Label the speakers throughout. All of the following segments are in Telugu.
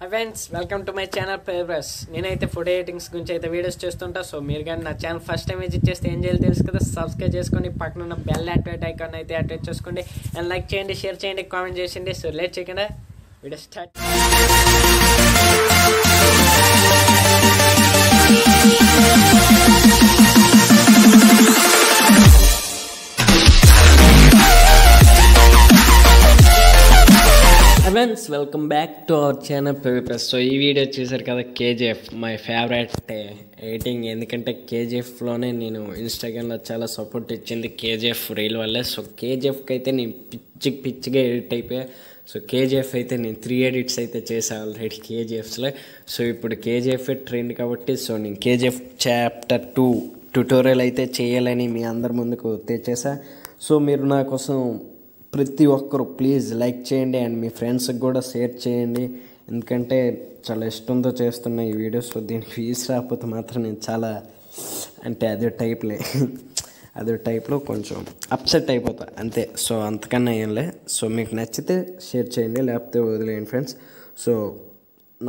Speaker 1: Friends welcome to my channel progress. నేనైతే ఫుడ్ ఎడిటింగ్స్ గురించి అయితే వీడియోస్ చేస్తుంటా. సో మీరు కానీ నా ఛానల్ ఫస్ట్ టైం విజిట్ చేస్తే ఏం చేయాలి తెలుసు కదా, సబ్స్క్రైబ్ చేసుకోండి, పక్కన ఉన్న బెల్ యాక్టివేట్ ఐకాన్ అయితే యాక్టివేట్ చేసుకోండి, అండ్ లైక్ చేయండి, షేర్ చేయండి, కామెంట్ చేయండి. సో లేట్ చేయకుండా video start. Friends welcome back to our channel progress. So ఈ వీడియో చూసారు కదా, కేజీఎఫ్ మై ఫేవరెట్ ఎడిటింగ్. ఎందుకంటే కేజీఎఫ్లోనే నేను ఇన్స్టాగ్రామ్లో చాలా సపోర్ట్ ఇచ్చింది కేజీఎఫ్ రీల్ వల్లే. సో కేజీఎఫ్కి అయితే నేను పిచ్చిగా ఎడిట్ అయిపోయా. సో కేజీఎఫ్ అయితే నేను 3 ఎడిట్స్ అయితే చేశాను ఆల్రెడీ కేజీఎఫ్స్లో. సో ఇప్పుడు కేజీఎఫ్ ట్రెండ్ కాబట్టి సో నేను కేజీఎఫ్ చాప్టర్ 2 ట్యుటోరియల్ అయితే చేయాలని మీ అందరి ముందుకు తెచ్చేసా. సో మీరు నా కోసం ప్రతి ఒక్కరు ప్లీజ్ లైక్ చేయండి అండ్ మీ ఫ్రెండ్స్కి కూడా షేర్ చేయండి. ఎందుకంటే చాలా ఇష్టంతో చేస్తున్న ఈ వీడియో. సో దీనికి వ్యూస్ రాకపోతే మాత్రం నేను చాలా అంటే అదే టైప్లో కొంచెం అప్సెట్ అయిపోతా అంతే. సో అంతకన్నా ఏం లే. సో మీకు నచ్చితే షేర్ చేయండి, లేకపోతే వదిలేయండి ఫ్రెండ్స్. సో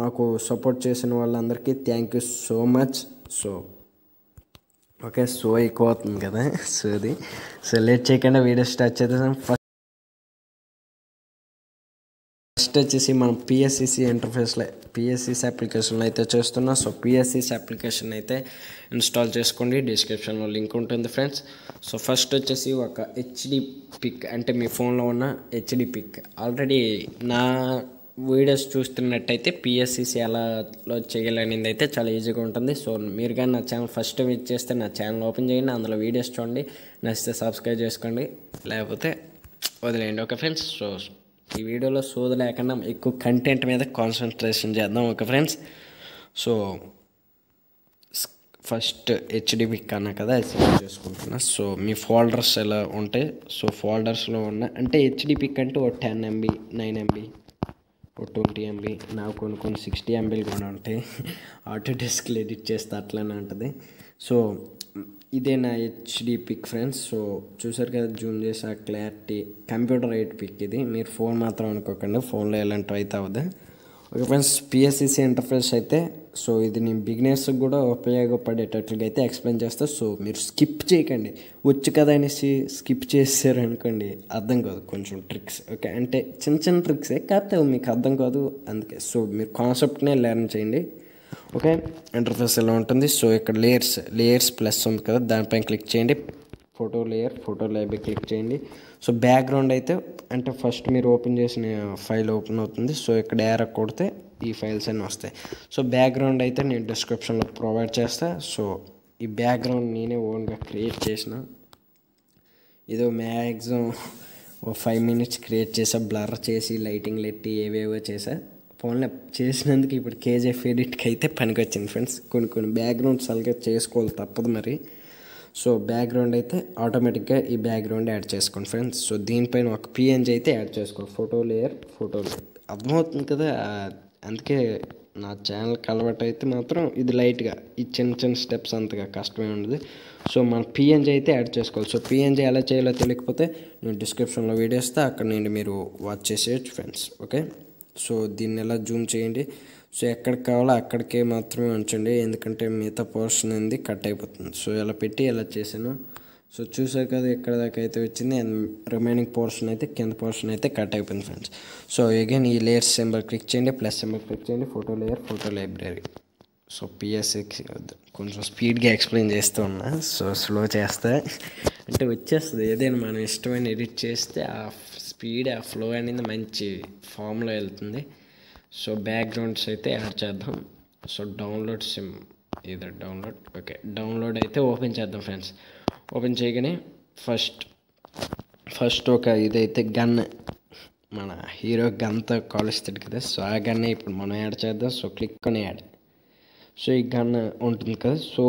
Speaker 1: నాకు సపోర్ట్ చేసిన వాళ్ళందరికీ thank you so much. So okay, so ఎక్కువ అవుతుంది కదా. సో లేట్ చేయకుండా వీడియో స్టార్ట్ చేద్దాం. ఫస్ట్ వచ్చేసి మనం పిఎస్సిసి ఇంటర్ఫేస్లో పిఎస్సిసి అప్లికేషన్లో అయితే చేస్తున్నాం. సో పిఎస్సిసి అప్లికేషన్ అయితే ఇన్స్టాల్ చేసుకోండి, డిస్క్రిప్షన్లో లింక్ ఉంటుంది ఫ్రెండ్స్. సో ఫస్ట్ వచ్చేసి ఒక హెచ్డి పిక్, అంటే మీ ఫోన్లో ఉన్న హెచ్డి పిక్. ఆల్రెడీ నా వీడియోస్ చూస్తున్నట్టయితే పిఎస్సిసి ఎలా చేయాలనేది అయితే చాలా ఈజీగా ఉంటుంది. సో మీరు కానీ నా ఛానల్ ఫస్ట్ విజిట్ చేస్తే నా ఛానల్ ఓపెన్ చేయండి, అందులో వీడియోస్ చూడండి, నచ్చితే సబ్స్క్రైబ్ చేసుకోండి, లేకపోతే వదిలేయండి. ఓకే ఫ్రెండ్స్, సో ఈ వీడియోలో సోది లేకుండా ఎక్కువ కంటెంట్ మీద కాన్సన్ట్రేషన్ చేద్దాం. Okay friends, so first HD pick అన్నా కదా, సెలెక్ట్ చేసుకుంటున్నా. సో మీ ఫోల్డర్స్ ఎలా ఉంటాయి, సో ఫోల్డర్స్లో ఉన్న అంటే హెచ్డి పిక్ అంటే ఓ 10 MB 9 MB ఓ 20 MB, నాకు కొన్ని 60 MBలు కూడా ఉంటాయి. ఆటో డెస్క్లో ఎడిట్ చేస్తే అట్లనే ఉంటుంది. సో ఇదే నా హెచ్డి పిక్ ఫ్రెండ్స్. సో చూసారు కదా, జూమ్ చేసి ఆ క్లారిటీ కంప్యూటర్ ఎయిట్ పిక్. ఇది మీరు ఫోన్ మాత్రం అనుకోకండి, ఫోన్లో ఎలాంటివి అయితే అవుతుంది. ఓకే ఫ్రెండ్స్, పిఎస్సిసి ఇంటర్ఫేస్ అయితే సో ఇది నేను బిగినర్స్కి కూడా ఉపయోగపడేటట్లుగా అయితే ఎక్స్ప్లెయిన్ చేస్తా. సో మీరు స్కిప్ చేయకండి, వచ్చు కదా అనేసి స్కిప్ చేసారు అనుకోండి అర్థం కాదు. కొంచెం ట్రిక్స్ ఓకే, అంటే చిన్న ట్రిక్సే కాకపోతే మీకు అర్థం కాదు, అందుకే. సో మీరు కాన్సెప్ట్నే లెర్న్ చేయండి. ఓకే, ఇంటర్ఫేస్ ఎలా ఉంటుంది. సో ఇక్కడ లేయర్స్ ప్లస్ ఉంది కదా, దానిపైన క్లిక్ చేయండి. ఫోటో లేయర్ క్లిక్ చేయండి. సో బ్యాక్గ్రౌండ్ అయితే అంటే ఫస్ట్ మీరు ఓపెన్ చేసిన ఫైల్ ఓపెన్ అవుతుంది. సో ఇక్కడ ఏరా కొడితే ఈ ఫైల్స్ అన్నీ వస్తాయి. సో బ్యాక్గ్రౌండ్ అయితే నేను డిస్క్రిప్షన్లో ప్రొవైడ్ చేస్తా. సో ఈ బ్యాక్గ్రౌండ్ నేనే ఓన్గా క్రియేట్ చేసిన, ఏదో మ్యాక్సిమం ఓ 5 minutes క్రియేట్ చేసా, బ్లర్ చేసి లైటింగ్ లెట్టి ఏవేవో చేసా. ఫోన్లో చేసినందుకు ఇప్పుడు కేజీఎఫ్ ఎడిట్కి అయితే పనికి వచ్చింది ఫ్రెండ్స్. కొన్ని బ్యాక్గ్రౌండ్స్ అలాగే చేసుకోవాలి, తప్పదు మరి. సో బ్యాక్గ్రౌండ్ అయితే ఆటోమేటిక్గా ఈ బ్యాక్గ్రౌండ్ యాడ్ చేసుకోండి ఫ్రెండ్స్. సో దీనిపైన ఒక పిఎన్జీ అయితే యాడ్ చేసుకోండి. ఫోటో లేయర్ అర్థమవుతుంది కదా. అందుకే నా ఛానల్కి అలవాటు అయితే మాత్రం ఇది లైట్గా ఈ చిన్న స్టెప్స్ అంతగా కష్టమే ఉండదు. సో మన పిఎన్జీ అయితే యాడ్ చేసుకోవాలి. సో పిఎన్జీ ఎలా చేయాలో తెలియకపోతే నేను డిస్క్రిప్షన్లో వీడియో ఇస్తే అక్కడ నుండి మీరు వాచ్ చేసేయచ్చు ఫ్రెండ్స్. ఓకే, సో దీన్ని ఎలా జూమ్ చేయండి. సో ఎక్కడికి కావాలో అక్కడికే మాత్రమే ఉంచండి, ఎందుకంటే మిగతా పోర్షన్ అనేది కట్ అయిపోతుంది. సో ఇలా పెట్టి ఎలా చేశాను. సో చూసారు కదా, ఎక్కడ దాకా అయితే వచ్చింది, అండ్ రిమైనింగ్ పోర్షన్ అయితే కింద పోర్షన్ అయితే కట్ అయిపోయింది ఫ్రెండ్స్. సో అగైన్ ఈ లేయర్ సింబల్ క్లిక్ చేయండి, ప్లస్ సింబల్ క్లిక్ చేయండి, ఫోటో లైబ్రరీ. సో పిఎస్సికి కొంచెం స్పీడ్గా ఎక్స్ప్లెయిన్ చేస్తూ ఉన్నా, సో స్లో చేస్తే అంటే వచ్చేస్తుంది. ఏదైనా మనం ఇష్టమైన ఎడిట్ చేస్తే ఆ స్పీడ్ ఆ ఫ్లో అనేది మంచి ఫామ్లో వెళ్తుంది. సో బ్యాక్గ్రౌండ్స్ అయితే యాడ్ చేద్దాం. సో డౌన్లోడ్ ఓకే, డౌన్లోడ్ అయితే ఓపెన్ చేద్దాం ఫ్రెండ్స్. ఓపెన్ చేయగానే ఫస్ట్ ఒక ఇదైతే గన్, మన హీరో గన్తో కాలుస్తాడు కదా, సో ఆ గన్నే ఇప్పుడు మనం యాడ్ చేద్దాం. సో క్లిక్ అని యాడ్. సో ఈ గన్ ఉంటుంది కదా, సో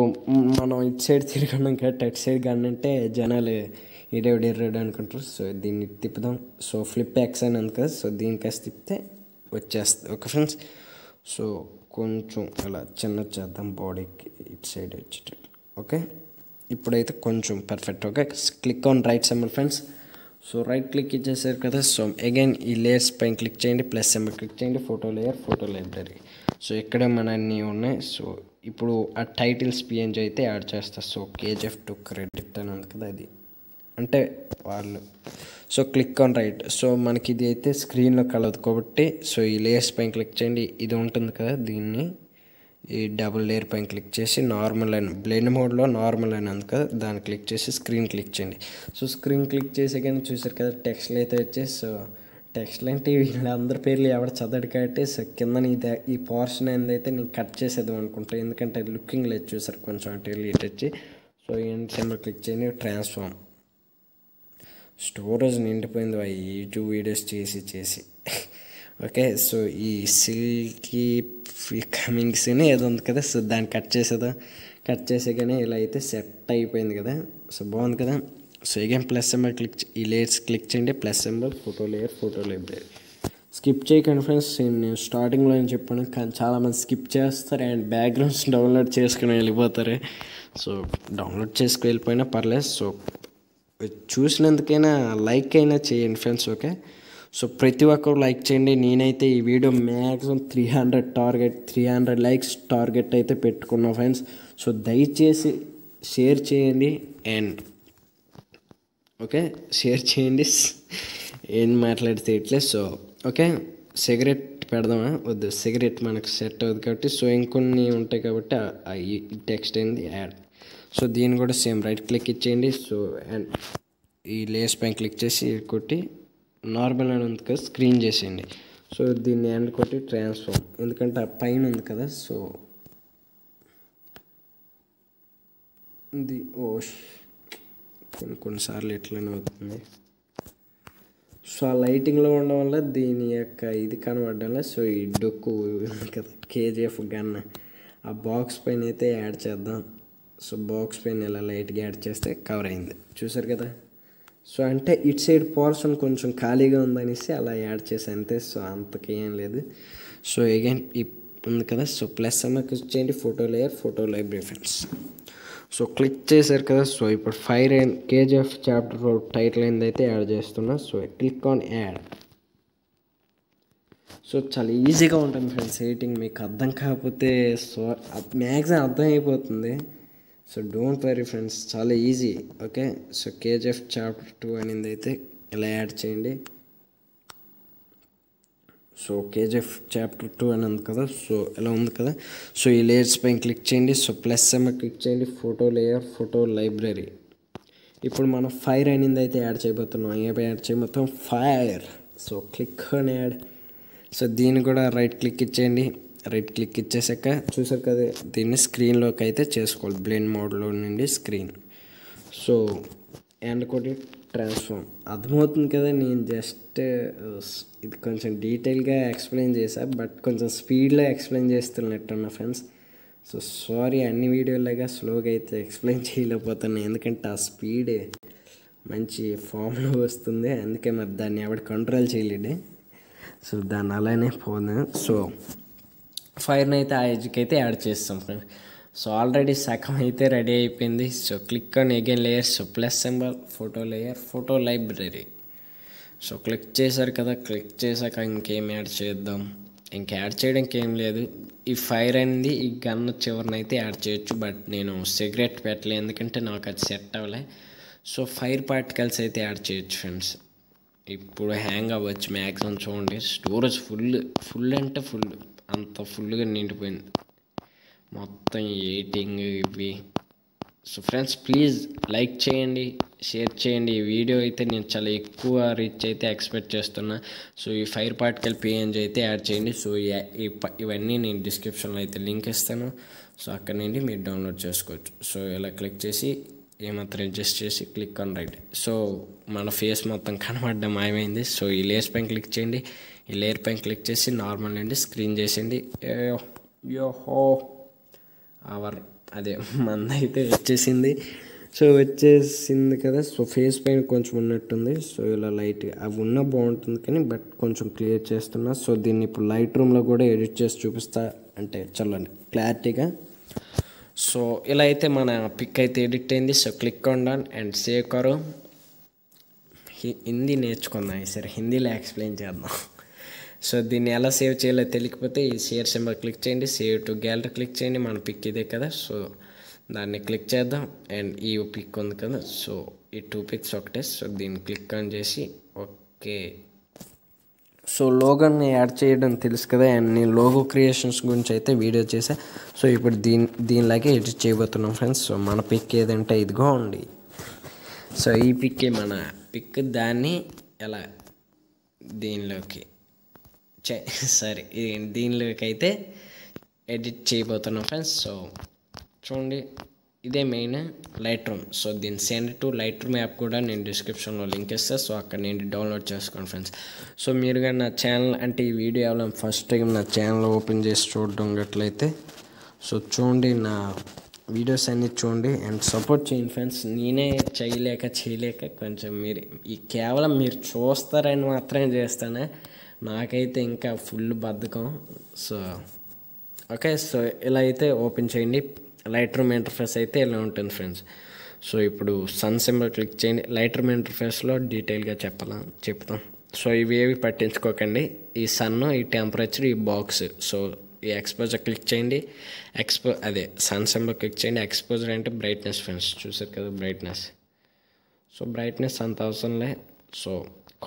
Speaker 1: మనం ఇటు సైడ్ తిరగడం కాబట్టి అటు సైడ్ గన్ అంటే జనాలు ఎర్రడు అనుకుంటారు. సో దీన్ని తిప్పుదాం. సో ఫ్లిప్ యాక్స్ అని ఉంది కదా, సో దీనికేసి తిప్పితే వచ్చేస్తుంది. ఓకే ఫ్రెండ్స్, సో కొంచెం అలా చిన్న చేద్దాం, బాడీకి ఇటు సైడ్ వచ్చేటట్టు. ఓకే, ఇప్పుడైతే కొంచెం perfect. Okay, click on right symbol friends. So right click ఇచ్చేసారు కదా. సో అగైన్ ఈ లేయర్స్ పైన క్లిక్ చేయండి, ప్లస్ సింబల్ క్లిక్ చేయండి, photo layer, photo library. So ఇక్కడ మన అన్నీ ఉన్నాయి. సో ఇప్పుడు ఆ టైటిల్స్ పిఎన్జీ అయితే యాడ్ చేస్తారు. సో KGF2 క్రెడిట్ అని ఉంది కదా, అది అంటే వాళ్ళు. So click on right. So మనకి ఇది అయితే స్క్రీన్లో కలదు కాబట్టి సో ఈ లేయర్స్ పైన క్లిక్ చేయండి. ఇది ఉంటుంది కదా, దీన్ని ఈ డబుల్ లేయర్ పైన క్లిక్ చేసి నార్మల్ అని బ్లెండ్ మోడ్లో నార్మల్ అని ఉంది కదా, దాన్ని క్లిక్ చేసి స్క్రీన్ క్లిక్ చేయండి. సో స్క్రీన్ క్లిక్ చేసి కానీ చూసారు కదా టెక్స్ట్లు అయితే వచ్చేసి. సో టెక్స్ట్లు అంటే వీళ్ళందరి పేర్లు ఎవడ చదవడు కాబట్టి సో కింద ఈ పోర్షన్ అయితే నేను కట్ చేసేద్దాం అనుకుంటాను, ఎందుకంటే లుకింగ్ లేదు చూసారు కొంచెం అటు వెళ్ళి ఇటు వచ్చి. సో ఎండ్ సింబల్ క్లిక్ చేయండి, ట్రాన్స్ఫార్మ్. స్టోరేజ్ నిండిపోయింది యూట్యూబ్ వీడియోస్ చేసి ఓకే. సో ఈ సిల్కీ కమింగ్స్ ఏదో ఉంది కదా, సో దాన్ని కట్ చేసే కానీ ఇలా అయితే సెట్ అయిపోయింది కదా. సో బాగుంది కదా. సో అగైన్ ప్లస్ సింబల్ ఈ లేయర్స్ క్లిక్ చేయండి, plus symbol, photo layer, photo library. Skip చేయకండి ఫ్రెండ్స్, నేను స్టార్టింగ్లో నేను చెప్పాను కానీ చాలామంది స్కిప్ చేస్తారు అండ్ బ్యాక్గ్రౌండ్స్ డౌన్లోడ్ చేసుకుని వెళ్ళిపోతారు. సో డౌన్లోడ్ చేసుకుని వెళ్ళిపోయినా పర్లేదు. సో చూసినందుకైనా లైక్ అయినా చేయండి ఫ్రెండ్స్, ఓకే. సో ప్రతి ఒక్కరు లైక్ చేయండి. నేనైతే ఈ వీడియో మ్యాక్సిమం 300 లైక్స్ టార్గెట్ అయితే పెట్టుకున్నా ఫ్రెండ్స్. సో దయచేసి షేర్ చేయండి అండ్ ఓకే షేర్ చేయండి. ఏం మాట్లాడితే ఇట్లే. సో ఓకే సిగరెట్ పెడదామా, వద్దు, సిగరెట్ మనకు సెట్ అవుతుంది కాబట్టి. సో ఇంకొన్ని ఉంటాయి కాబట్టి ఈ టెక్స్ట్ అయింది యాడ్. సో దీన్ని కూడా సేమ్ రైట్ క్లిక్ ఇచ్చేయండి. సో అండ్ ఈ లేయర్స్ పైన క్లిక్ చేసి కొట్టి నార్మల్ అని ఉంది కదా స్క్రీన్ చేసేయండి. సో దీన్ని ఎండ్ కొట్టి ట్రాన్స్ఫార్మ్, ఎందుకంటే ఆ పైన ఉంది కదా. సో ఇది కొన్నిసార్లు ఎట్లనే అవుతుంది. సో ఆ లైటింగ్లో ఉండడం వల్ల దీని యొక్క ఇది కనబడడం వల్ల సో ఈ డొక్కు కదా KGF గన్ ఆ బాక్స్ పైన అయితే యాడ్ చేద్దాం. సో బాక్స్ పైన ఇలా లైట్గా యాడ్ చేస్తే కవర్ అయింది చూసారు కదా. సో అంటే ఇటు సైడ్ పోర్షన్ కొంచెం ఖాళీగా ఉందనేసి అలా యాడ్ చేసి అంతే. సో అంతకేం లేదు. సో అగైన్ ఉంది కదా, సో ప్లస్ క్లిక్ చేయండి, photo layer, photo library friends. So click చేశారు కదా. సో ఇప్పుడు KGF చాప్టర్ 4 టైటిల్ అయితే యాడ్ చేస్తున్నా. So click on add. So చాలా ఈజీగా ఉంటుంది ఫ్రెండ్స్ ఎడిటింగ్, మీకు అర్థం కాకపోతే సో మ్యాక్సిమం అర్థం అయిపోతుంది. సో డోంట్ వరీ ఫ్రెండ్స్, చాలా easy, okay. So KGF chapter 2 అనేది అయితే ఇలా యాడ్ చేయండి. సో KGF చాప్టర్ 2 అని ఉంది కదా, సో ఇలా ఉంది కదా. సో ఈ లేయర్స్ పైన క్లిక్ చేయండి. సో ప్లస్ క్లిక్ చేయండి, ఫోటో లేయర్, ఫోటో లైబ్రరీ. ఇప్పుడు మనం ఫైర్ అనేది అయితే యాడ్ చేయబోతున్నాం. యాడ్ చేయబోతాం fire. So click on add. So దీన్ని కూడా రైట్ క్లిక్ ఇచ్చేయండి. రైట్ క్లిక్ ఇచ్చేసాక చూసారు కదా దీన్ని స్క్రీన్లోకి అయితే చేసుకోవాలి, బ్లెండ్ మోడ్లో నుండి స్క్రీన్. సో అండ్ కొట్టి ట్రాన్స్ఫార్మ్. అర్థమవుతుంది కదా, నేను జస్ట్ ఇది కొంచెం డీటెయిల్గా ఎక్స్ప్లెయిన్ చేశాను బట్ కొంచెం స్పీడ్లో ఎక్స్ప్లెయిన్ చేస్తున్నట్టున్నా ఫ్రెండ్స్. సో సారీ, అన్ని వీడియోలాగా స్లోగా అయితే ఎక్స్ప్లెయిన్ చేయలేకపోతున్నాను, ఎందుకంటే ఆ స్పీడ్ మంచి ఫామ్లో వస్తుంది, అందుకే మరి దాన్ని ఎవడు కంట్రోల్ చేయలేడు. సో దాన్ని అలానే పోదు. సో ఫైర్ని అయితే ఆ ఎడ్జ్కి అయితే యాడ్ చేస్తాం ఫ్రెండ్స్. సో ఆల్రెడీ సగం అయితే రెడీ అయిపోయింది. So click on again layers, so plus symbol, photo layer, photo library. So click చేశారు కదా, క్లిక్ చేశాక ఇంకేం యాడ్ చేద్దాం, యాడ్ చేయడానికి ఏం లేదు. ఈ ఫైర్ అనేది ఈ గన్ చివరిని అయితే యాడ్ చేయొచ్చు, బట్ నేను సిగరెట్ పెట్టలే ఎందుకంటే నాకు అది సెట్ అవ్వలే. సో ఫైర్ పార్టికల్స్ అయితే యాడ్ చేయొచ్చు ఫ్రెండ్స్. ఇప్పుడు హ్యాంగ్ అవ్వచ్చు మ్యాక్సిమం, చూడండి స్టోరేజ్ ఫుల్ అంటే ఫుల్, అంత ఫుల్గా నిండిపోయింది మొత్తం ఎడిటింగ్ ఇవి. సో ఫ్రెండ్స్ ప్లీజ్ లైక్ చేయండి, షేర్ చేయండి. ఈ వీడియో అయితే నేను చాలా ఎక్కువ రీచ్ అయితే ఎక్స్పెక్ట్ చేస్తున్నా. సో ఈ ఫైర్ పార్టికల్ PNG అయితే యాడ్ చేయండి. సో ఇవన్నీ నేను డిస్క్రిప్షన్లో అయితే లింక్ ఇస్తాను. సో అక్కడ నుండి మీరు డౌన్లోడ్ చేసుకోవచ్చు. సో ఇలా క్లిక్ చేసి ఏమాత్రం అడ్జస్ట్ చేసి క్లిక్ ఆన్ రైట్. సో మన ఫేస్ మొత్తం కనబడడం మాయమైంది. సో ఈ లేయర్స్ పైన క్లిక్ చేయండి. ఈ లేయర్ పైన క్లిక్ చేసి నార్మల్ అండి స్క్రీన్ చేసేయండి. యోహో అదే మందైతే వచ్చేసింది. సో వచ్చేసింది కదా. సో ఫేస్ పైన కొంచెం ఉన్నట్టుంది. సో ఇలా లైట్గా అవి ఉన్న బాగుంటుంది కానీ బట్ కొంచెం క్లియర్ చేస్తున్నా. సో దీన్ని ఇప్పుడు లైట్ రూమ్లో కూడా ఎడిట్ చేసి చూపిస్తా, అంటే చల్లండి క్లారిటీగా. సో ఇలా అయితే మన పిక్ అయితే ఎడిట్ అయింది. So click on done and save కరో. హిందీ నేర్చుకుందాం ఈసారి, హిందీలో ఎక్స్ప్లెయిన్ చేద్దాం. సో దీన్ని ఎలా సేవ్ చేయాలో తెలియకపోతే ఈ షేర్ సింబల్ క్లిక్ చేయండి, సేవ్ టు గ్యాలరీ క్లిక్ చేయండి. మన పిక్ ఇదే కదా, సో దాన్ని క్లిక్ చేద్దాం. అండ్ ఈ పిక్ ఉంది కదా, సో ఈ 2 పిక్స్ ఒకటే. సో దీన్ని క్లిక్ ఆన్ చేసి ఓకే. సో లోగోని యాడ్ చేయడం తెలుసు కదా, అండ్ నేను లోగో క్రియేషన్స్ గురించి అయితే వీడియో చేసా. సో ఇప్పుడు దీనిలాగే ఎడిట్ చేయబోతున్నాం ఫ్రెండ్స్. సో మన పిక్ ఏదంటే ఇదిగో ఉంది. సో ఈ పిక్ మన పిక్, దాన్ని ఎలా దీనిలోకి దీనిలోకి అయితే ఎడిట్ చేయబోతున్నాం ఫ్రెండ్స్. సో చూడండి, ఇదే మెయిన్ లైట్ రూమ్. సో దీన్ని send to light room app కూడా నేను డిస్క్రిప్షన్లో లింక్ ఇస్తాను. సో అక్కడ నేను డౌన్లోడ్ చేసుకోండి ఫ్రెండ్స్. సో మీరు కానీ నా ఛానల్ అంటే ఈ వీడియో ఎవరైనా ఫస్ట్ టైం నా ఛానల్ ఓపెన్ చేసి చూడడం గట్లయితే సో చూడండి, నా వీడియోస్ అన్నీ చూడండి అండ్ సపోర్ట్ చేయండి ఫ్రెండ్స్. నేనే చేయలేక కొంచెం మీరు కేవలం మీరు చూస్తారని మాత్రమే చేస్తానే, నాకైతే ఇంకా ఫుల్ బద్ధకం. సో ఓకే, సో ఇలా అయితే ఓపెన్ చేయండి. లైట్ రూమ్ ఇంటర్ఫేస్ అయితే ఇలా ఉంటుంది ఫ్రెండ్స్. సో ఇప్పుడు సన్ సింబల్ క్లిక్ చేయండి. లైట్ రూమ్ ఇంటర్ఫేస్లో డీటెయిల్గా చెప్తాం. సో ఇవి ఏవి పట్టించుకోకండి. ఈ సన్, ఈ టెంపరేచర్, ఈ బాక్స్. సో ఈ ఎక్స్పోజర్ క్లిక్ చేయండి. సన్ సింబల్ క్లిక్ చేయండి. ఎక్స్పోజర్ అంటే బ్రైట్నెస్ ఫ్రెండ్స్, చూసారు కదా బ్రైట్నెస్. సో బ్రైట్నెస్ అంత అవసరంలే. సో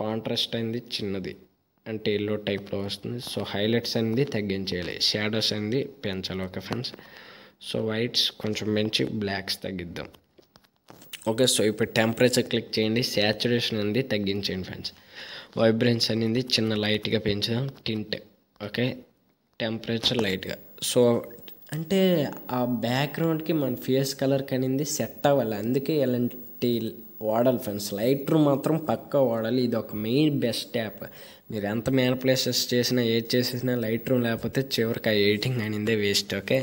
Speaker 1: కాంట్రాస్ట్ అయింది చిన్నది, అంటే ఎల్లో టైప్లో వస్తుంది. సో హైలైట్స్ అనేది తగ్గించేయాలి, షాడోస్ అనేది పెంచాలి. Okay friends. సో వైట్స్ కొంచెం పెంచి బ్లాక్స్ తగ్గిద్దాం. ఓకే, సో ఇప్పుడు టెంపరేచర్ క్లిక్ చేయండి. శాచురేషన్ అనేది తగ్గించేయండి ఫ్రెండ్స్. వైబ్రెన్స్ అనేది చిన్న లైట్గా పెంచుదాం. టింట్ ఓకే, టెంపరేచర్ లైట్గా. సో అంటే ఆ బ్యాక్గ్రౌండ్కి మన ఫేస్ కలర్కి అనేది సెట్ అవ్వాలి, అందుకే ఇలాంటి వాడాలి ఫ్రెండ్స్. లైట్ రూమ్ మాత్రం పక్కా వాడాలి. ఇది ఒక మెయిన్ బెస్ట్ యాప్. మీరు ఎంత మ్యానిపులేషన్స్ చేసినా ఏది చేసినా లైట్ రూమ్ లేకపోతే చివరికి ఆ ఎడిటింగ్ అనేది వేస్ట్. ఓకే,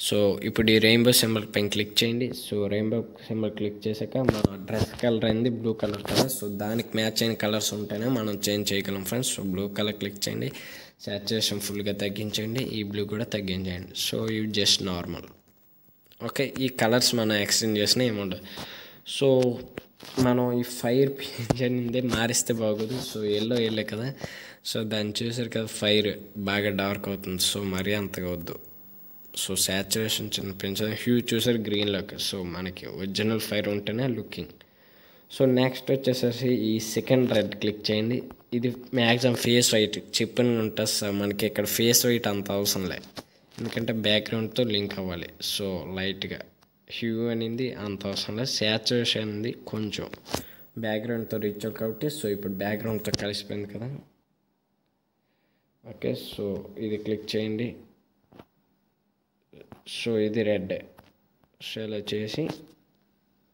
Speaker 1: సో ఇప్పుడు ఈ రెయిన్బో సింబల్ పైన క్లిక్ చేయండి. సో రెయిన్బో సింబల్ క్లిక్ చేశాక మన డ్రెస్ కలర్ అనేది బ్లూ కలర్ కదా, సో దానికి మ్యాచ్ అయిన కలర్స్ ఉంటేనే మనం చేంజ్ చేయగలం friends. So blue colour click చేయండి. సాచురేషన్ ఫుల్గా తగ్గించండి, ఈ బ్లూ కూడా తగ్గించండి. సో ఇవి జస్ట్ నార్మల్. ఓకే, ఈ కలర్స్ మనం ఎక్స్చేంజ్ చేసినా ఏముండదు. సో మనం ఈ ఫైర్ పేజ్ అనేది మారిస్తే బాగోదు. సో ఎల్లో కదా, సో దాన్ని చూసారు కదా, ఫైర్ బాగా డార్క్ అవుతుంది. సో మరీ అంతగా వద్దు. సో సాచురేషన్ చిన్న పెంచడం. హ్యూ చూసారు గ్రీన్లోకి. సో మనకి ఒరిజినల్ ఫైర్ ఉంటేనే లుకింగ్. సో నెక్స్ట్ వచ్చేసేసి ఈ సెకండ్ రెడ్ క్లిక్ చేయండి. ఇది మ్యాక్సిమం ఫేస్ వైట్ చెప్పని ఉంటుంది సార్. మనకి ఇక్కడ ఫేస్ వైట్ అంత అవసరం లే, ఎందుకంటే బ్యాక్గ్రౌండ్తో లింక్ అవ్వాలి. సో లైట్గా హ్యూ అనేది అంత అవసరం లేదు. సాచురేషన్ అనేది కొంచెం బ్యాక్గ్రౌండ్తో రీచ్ అవుట్ కాబట్టి. సో ఇప్పుడు బ్యాక్గ్రౌండ్తో కలిసిపోయింది కదా. ఓకే, సో ఇది క్లిక్ చేయండి. సో ఇది రెడ్. సో ఇలా చేసి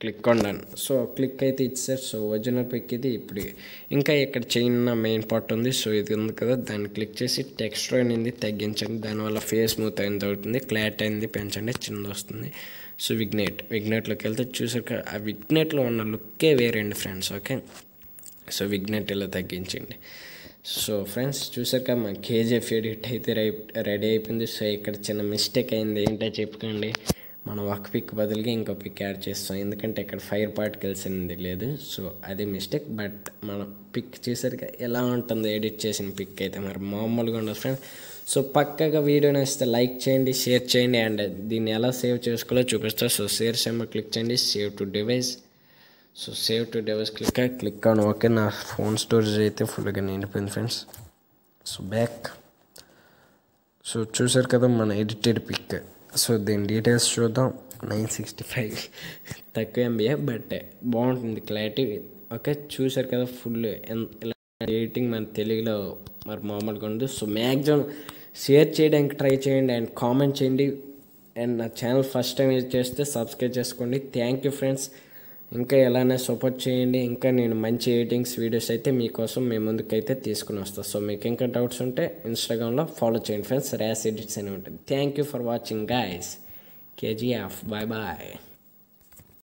Speaker 1: click on done. So click అయితే ఇచ్చారు. సో ఒరిజినల్ పిక్ ఇది. ఇప్పుడు ఇంకా ఇక్కడ చిన్న మెయిన్ పార్ట్ ఉంది. సో ఇది ఉంది కదా, దాన్ని క్లిక్ చేసి టెక్స్చర్ అనేది తగ్గించండి. దానివల్ల ఫేస్ స్మూత్ అనేది అవుతుంది, క్లారిటీ అనేది పెంచండి, చిన్నది వస్తుంది. సో విగ్నేట్లోకి వెళ్తే చూసారు ఆ విగ్నేట్లో ఉన్న లుక్కే వేరండి ఫ్రెండ్స్. ఓకే, సో విగ్నేట్ ఇలా తగ్గించండి. సో ఫ్రెండ్స్ చూసారు కదా, మన కేజీఎఫ్ ఎడిట్ అయితే రెడీ అయిపోయింది. సో ఇక్కడ చిన్న మిస్టేక్ అయింది, ఏంటో చెప్పుకోండి. మనం ఒక పిక్ బదులుగా ఇంకో పిక్ యాడ్ చేస్తాం, ఎందుకంటే ఇక్కడ ఫైర్ పార్టికల్స్ అనేది లేదు. సో అది మిస్టేక్. బట్ మనం పిక్ చూసారుగా ఎలా ఉంటుందో ఎడిట్ చేసిన పిక్ అయితే మరి మామూలుగా ఉండదు ఫ్రెండ్స్. సో పక్కగా వీడియో నచ్చితే లైక్ చేయండి, షేర్ చేయండి, అండ్ దీన్ని ఎలా సేవ్ చేసుకోవాలో చూపిస్తా. సో షేర్ సింబల్ క్లిక్ చేయండి, save to device. So save to device click on. Okay, నా ఫోన్ స్టోరేజ్ అయితే ఫుల్గా నిండిపోయింది ఫ్రెండ్స్. So back. సో చూసారు కదా మన ఎడిటెడ్ పిక్. సో దీని డీటెయిల్స్ చూద్దాం. 965 తక్కువ MB, బట్ బాగుంటుంది క్లారిటీ. ఓకే, చూసారు కదా ఫుల్ ఎడిటింగ్ మన తెలుగులో మరి మామూలుగా ఉంది. సో మ్యాక్సిమం షేర్ చేయడానికి ట్రై చేయండి అండ్ కామెంట్ చేయండి. అండ్ నా ఛానల్ ఫస్ట్ టైం యూజ్ చేస్తే సబ్స్క్రైబ్ చేసుకోండి. Thank you friends. ఇంకా ఎలానే సపోర్ట్ చేయండి. ఇంకా నేను మంచి ఎడిటింగ్స్ వీడియోస్ అయితే మీకోసం మీ ముందుకైతే తీసుకుని వస్తాను. సో మీకు ఇంకా డౌట్స్ ఉంటే ఇన్స్టాగ్రామ్లో ఫాలో చేయండి ఫ్రెండ్స్. ర్యాస్ ఎడిట్స్ అని ఉంటుంది. Thank you for watching guys. KGF. Bye bye.